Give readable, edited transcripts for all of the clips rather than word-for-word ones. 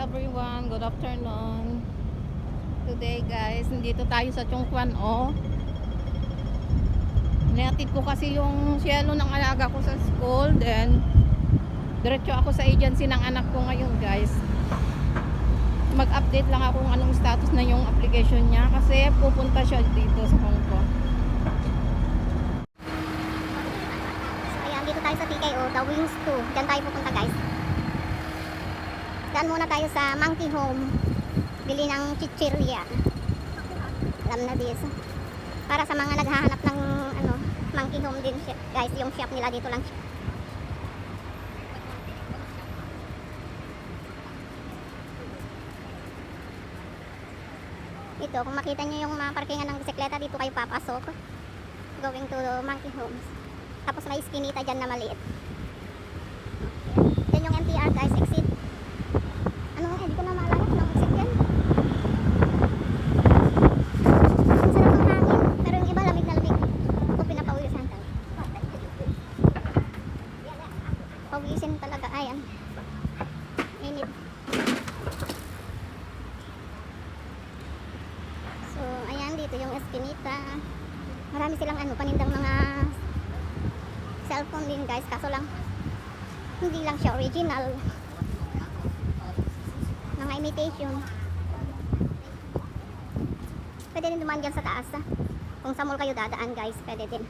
everyone, good afternoon. Today guys, nandito tayo sa Chongquan Nihatid ko kasi yung siyelo ng alaga ko sa school. Then diretso ako sa agency ng anak ko ngayon guys. Mag-update lang ako kung anong status na yung application niya, kasi pupunta siya dito sa Hong Kong. So ayan, dito tayo sa TKO, The Wings 2. Diyan tayo pupunta guys. Daan muna tayo sa Monkey Home, bili ng chichirya. Alam na this. Para sa mga naghahanap ng Monkey Home din guys, yung shop nila dito lang. Ito, kung makita nyo yung mga parkingan ng bisikleta, dito kayo papasok. Going to Monkey Homes. Tapos may iskinita dyan na maliit. Yan yung MTR guys, exit. Hindi ko na maalala kung exit yan. Ang sarap ng hangin, pero yung iba lamig na lamig. Ako pinapawisan talaga. Pawisin talaga, ayan. Init. So, ayan, dito yung eskinita. Marami silang panindang mga cellphone din guys, kaso lang hindi lang siya original. Mga imitation. Pwede din dumaan dyan sa taas. Kung sa mall kayo dadaan guys, pwede din.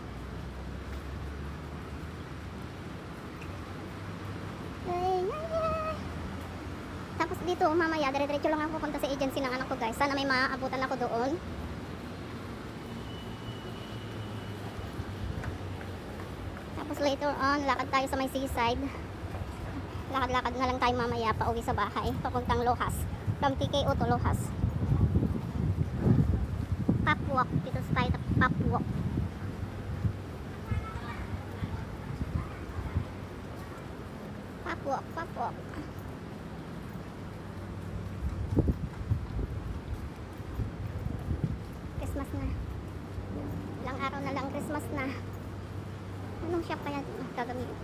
Tapos dito mamaya dire-diretso lang ako pupunta sa agency ng anak ko guys. Sana may maabutan ako doon. Tapos later on, lakad tayo sa may seaside. Lakad-lakad na lang tayo mamaya pa uwi sa bahay, papuntang Lohas. From TKO to Lohas. Papwalk, dito sa tayo papwalk. Papwalk. Christmas na. Ilang araw na lang Christmas na. Anong shop kaya gagamitin?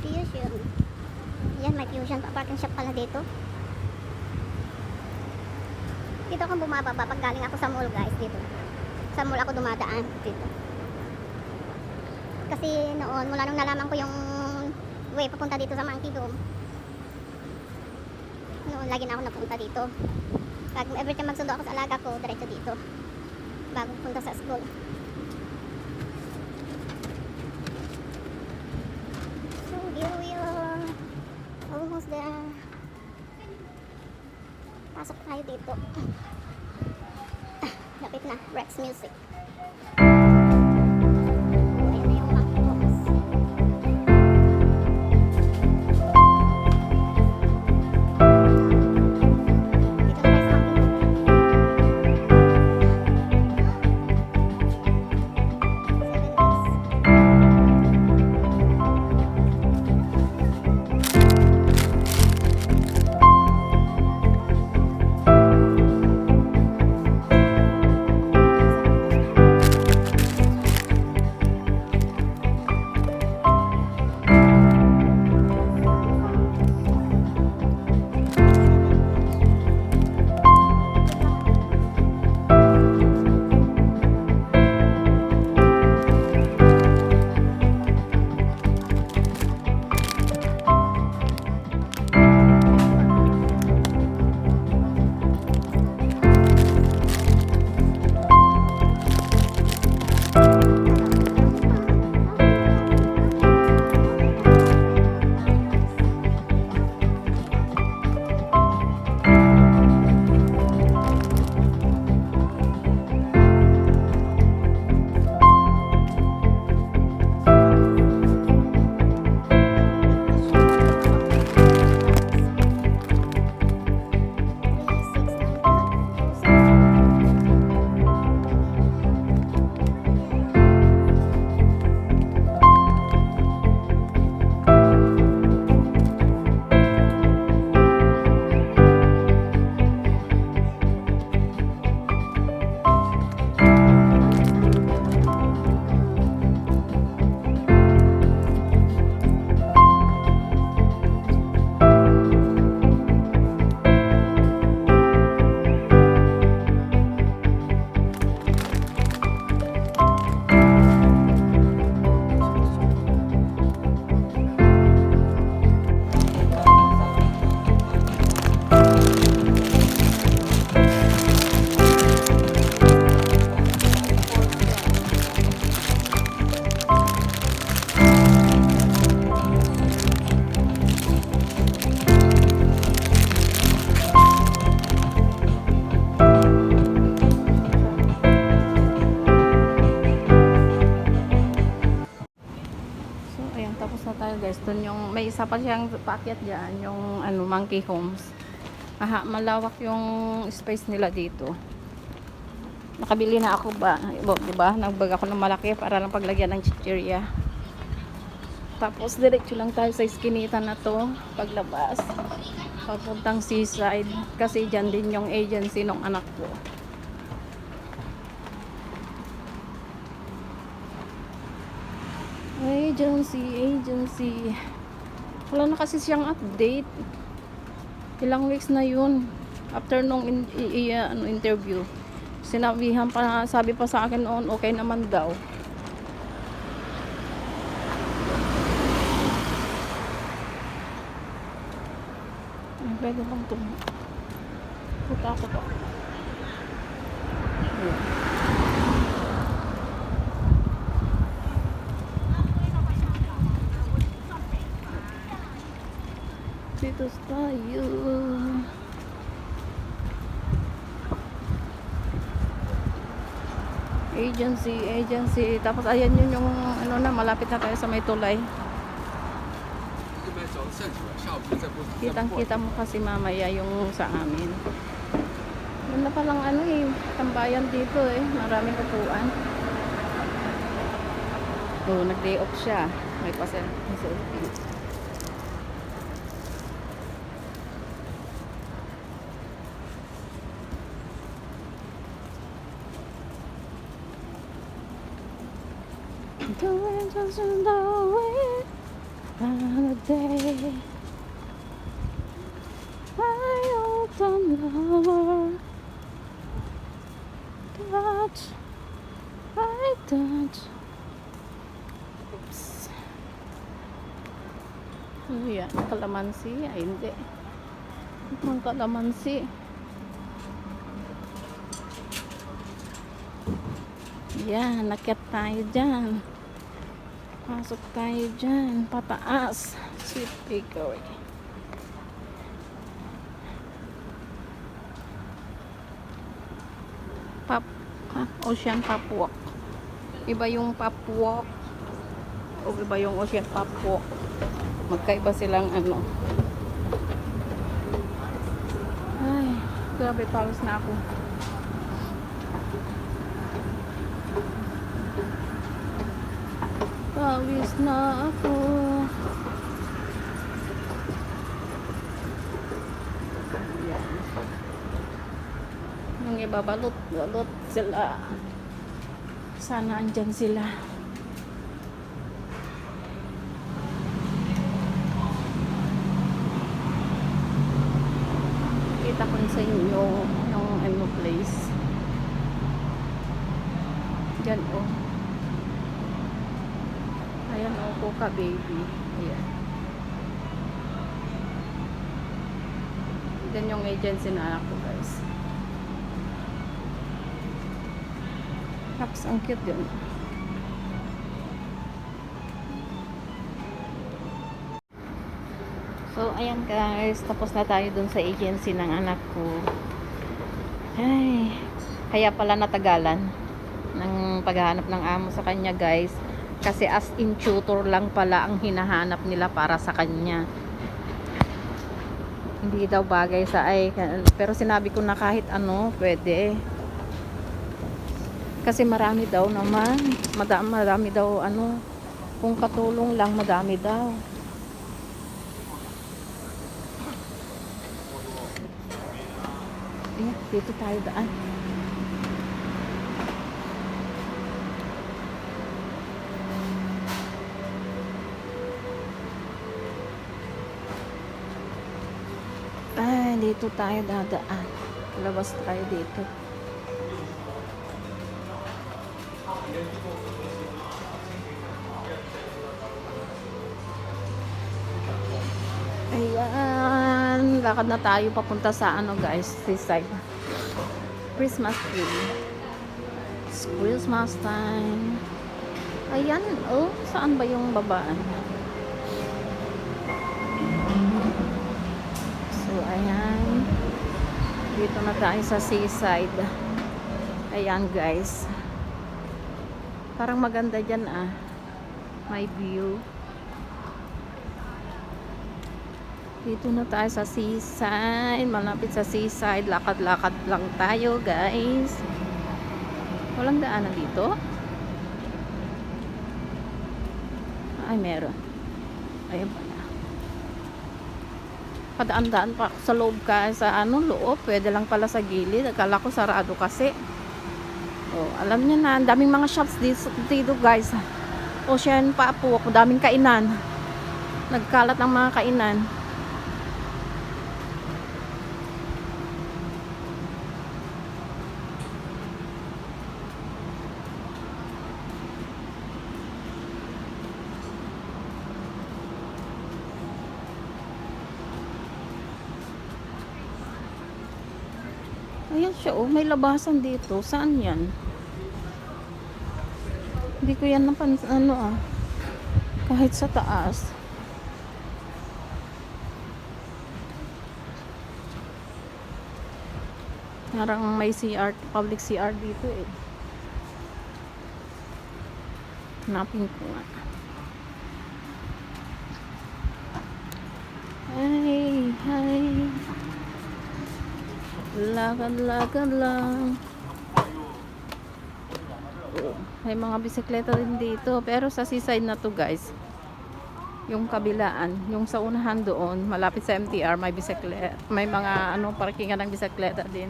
Fusion. Yan, may Fusion pa. Parking shop pala dito. Dito akong bumababa pag galing ako sa mall guys. Dito. Sa mall ako dumadaan. Dito. Kasi noon, mula nung nalaman ko yung way papunta dito sa Monkey Home, noon lagi na ako napunta dito. Pag every time magsundo ako sa alaga ko, diretso dito bago punta sa school. So here we are, almost there. Pasok tayo dito. Lapit na, Rex Music. Doon yung, may isa pa siyang packet dyan, yung ano, Monkey Homes. Aha, malawak yung space nila dito. Nakabili na ako ba? Diba? Nagbag ako ng malaki para lang paglagyan ng chichirya. Tapos diretso lang tayo sa iskinita na to paglabas. Papuntang seaside. Kasi dyan din yung agency ng anak ko. Agency. Wala na kasi siyang update. Ilang weeks na yun. After nung interview. Sinabihan pa, sabi pa sa akin noon, okay naman daw. Ay, pwede bang puta ko. Dito tayo. Agency. Tapos ayan yun yung ano na, malapit na tayo sa may tulay. Kitang-kita mo kasi mamaya yung sa amin. Ganda palang ano eh, tambayan dito eh. Maraming upuan. Oh, nag-day off siya. May selfie. Doing just the way on a day I open lover touch oops ano yan? Kalamansi? Ay hindi ang kalamansi yan, nakyat tayo dyan. Pasok tayo dyan. Pataas. Sweet bakery. Ocean Papwalk. Iba yung Papwalk. O iba yung Ocean Papwalk. Magkaiba silang ano. Ay, grabe pawis na ako. Pawis na ako. Yan. Yung iba balot sila. Sana andyan sila. Kita ko sa inyo yung ano place. Diyan oh. Ayan o, Coca Baby. Ayan. Yan yung agency na anak ko, guys. Tapos, ang cute yun. So, ayan guys. Tapos na tayo dun sa agency ng anak ko. Ay, kaya pala natagalan ng paghahanap ng amo sa kanya, guys. Kasi as in tutor lang pala ang hinahanap nila para sa kanya. Hindi daw bagay sa pero sinabi ko na kahit ano, pwede. Kasi marami daw naman. Marami daw ano. Kung katulong lang, madami daw. Dito tayo daan. Dito tayo dadaan. Labas tayo dito. Ayan. Lakad na tayo papunta sa ano guys, seaside. Christmas tree. It's Christmas time. Ayan. Oh, saan ba yung babaan? Ayan. Dito na tayo sa seaside. Ayan guys. Parang maganda dyan ah. May view. Dito na tayo sa seaside. Malapit sa seaside. Lakad-lakad lang tayo, guys. Walang daanan dito? Ay, meron. Ayun pala. Padaan-daan pa ako sa loob ka. Sa loob. Pwede lang pala sa gilid. Akala ko sarado kasi. Oh, alam niyo na. Ang daming mga shops dito, guys. Ocean pa po ako. Daming kainan. Nagkalat ng mga kainan. Ayan siya, oh. May labasan dito. Saan yan? Hindi ko yan napansin, kahit sa taas. Parang may CR, public CR dito eh. Hanapin ko nga. Hey, hi. Lakad-lakad lang. Oh, may mga bisikleta din dito. Pero sa seaside na to, guys. Yung kabilaan, yung sa unahan doon, malapit sa MTR, may bisikleta. May mga parkingan ng bisikleta din.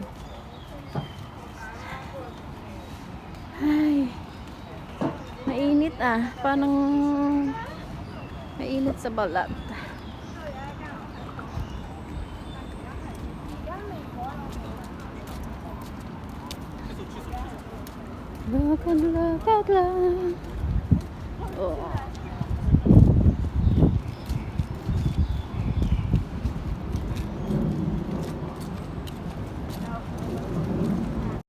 Ay. Mainit ah. Parang mainit sa balat. Lakad-lakad lang. Oh.